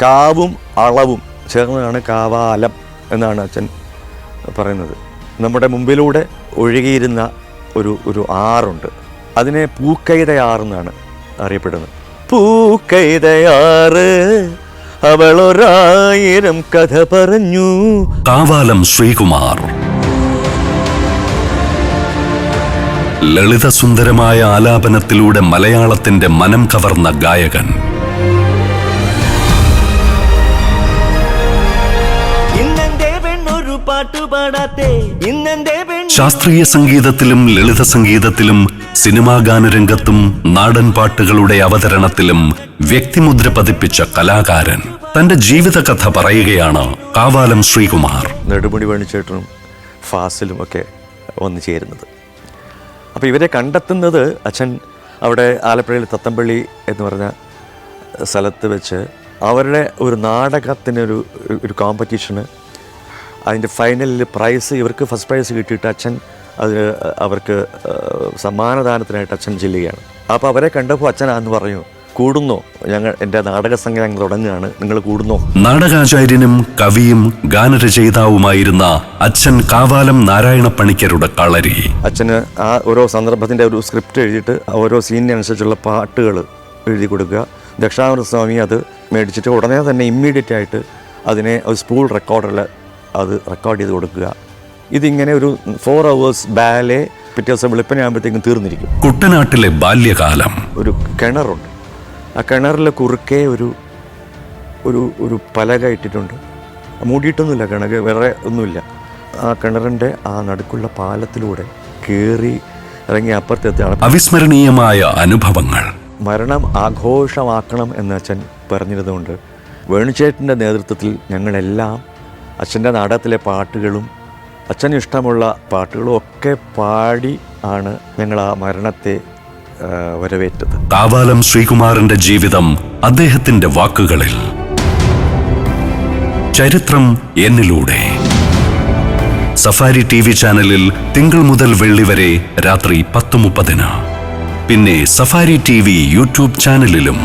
കാവും അളവും ചേർന്നതാണ് കാവാലം എന്നാണ് അച്ഛൻ പറയുന്നത്. നമ്മുടെ മുമ്പിലൂടെ ഒഴുകിയിരുന്ന ഒരു ആറുണ്ട്. അതിനെ പൂക്കൈതയാറെന്നാണ് അറിയപ്പെടുന്നത്. പൂക്കൈതയാറ് അവളൊരായിരം കഥ പറഞ്ഞു. കാവാലം ശ്രീകുമാർ ലളിതസുന്ദരമായ ആലാപനത്തിലൂടെ മലയാളത്തിന്റെ മനം കവർന്ന ഗായകൻ. ശാസ്ത്രീയ സംഗീതത്തിലും ലളിത സംഗീതത്തിലും സിനിമാ ഗാനരംഗത്തും നാടൻ പാട്ടുകളുടെ അവതരണത്തിലും വ്യക്തിമുദ്ര പതിപ്പിച്ച കലാകാരൻ. തന്റെ ജീവിതകഥ പറയുകയാണ് കാവാലം ശ്രീകുമാർ. നെടുമുടി വേണുചേട്ടനും ഫാസിലും ഒക്കെ വന്നു ചേരുന്നത്. അപ്പോൾ ഇവരെ കണ്ടെത്തുന്നത് അച്ഛൻ അവിടെ ആലപ്പുഴയിൽ തത്തമ്പള്ളി എന്ന് പറഞ്ഞ സ്ഥലത്ത് വെച്ച് അവരുടെ ഒരു നാടകത്തിനൊരു കോമ്പറ്റീഷന് അതിൻ്റെ ഫൈനലിൽ പ്രൈസ്, ഇവർക്ക് ഫസ്റ്റ് പ്രൈസ് കിട്ടിയിട്ട് അച്ഛൻ അവർക്ക് സമ്മാനദാനത്തിനായിട്ട് അച്ഛൻ ചെല്ലുകയാണ്. അപ്പോൾ അവരെ കണ്ടപ്പോൾ അച്ഛനാന്ന് പറഞ്ഞു, കൂടുന്നോ, എൻ്റെ നാടക സംഘം ഞങ്ങൾ തുടങ്ങുകയാണ്, നിങ്ങൾ കൂടുന്നോ? നാടകാചാര്യനും കവിയും ഗാനരചയിതാവുമായിരുന്ന അച്ഛൻ കാവാലം നാരായണ പണിക്കരുടെ കളരി. അച്ഛന് ആ ഓരോ സന്ദർഭത്തിൻ്റെ ഒരു സ്ക്രിപ്റ്റ് എഴുതിയിട്ട് ഓരോ സീനിനനുസരിച്ചുള്ള പാട്ടുകൾ എഴുതി കൊടുക്കുക. ദക്ഷിണാമൂർത്തി സ്വാമി അത് മേടിച്ചിട്ട് ഉടനെ തന്നെ ഇമ്മീഡിയറ്റ് ആയിട്ട് അതിനെ ഒരു സ്പൂൾ റെക്കോർഡിൽ അത് റെക്കോർഡ് ചെയ്ത് കൊടുക്കുക. ഇതിങ്ങനെ ഒരു 4 hours ബാലെ പിറ്റേ ദിവസം വെളുപ്പനാകുമ്പോഴത്തേക്കും തീർന്നിരിക്കും. കുട്ടനാട്ടിലെ ബാല്യകാലം. ഒരു കിണറുണ്ട്. ആ കിണറിലെ കുറുക്കേ ഒരു പലക ഇട്ടിട്ടുണ്ട്. മൂടിയിട്ടൊന്നുമില്ല, കിണർ വേറെ ഒന്നുമില്ല. ആ കിണറിൻ്റെ ആ നടുക്കുള്ള പാലത്തിലൂടെ കയറി ഇറങ്ങി അപ്പുറത്തെത്താണ്. അവിസ്മരണീയമായ അനുഭവങ്ങൾ. മരണം ആഘോഷമാക്കണം എന്ന് അച്ഛൻ പറഞ്ഞിരുന്നുകൊണ്ട് വേണുചേട്ടൻ്റെ നേതൃത്വത്തിൽ ഞങ്ങളെല്ലാം അച്ഛൻ്റെ നാടകത്തിലെ പാട്ടുകളും അച്ഛന് ഇഷ്ടമുള്ള പാട്ടുകളും ഒക്കെ പാടി ആണ് ഞങ്ങൾ ആ മരണത്തെ വരവേറ്റത്. കാവാലം ശ്രീകുമാറിന്റെ ജീവിതം അദ്ദേഹത്തിന്റെ വാക്കുകളിൽ. ചരിത്രം എന്നിലൂടെ. സഫാരി TV ചാനലിൽ തിങ്കൾ മുതൽ വെള്ളി വരെ രാത്രി 10:30. പിന്നെ സഫാരി TV യൂട്യൂബ് ചാനലിലും.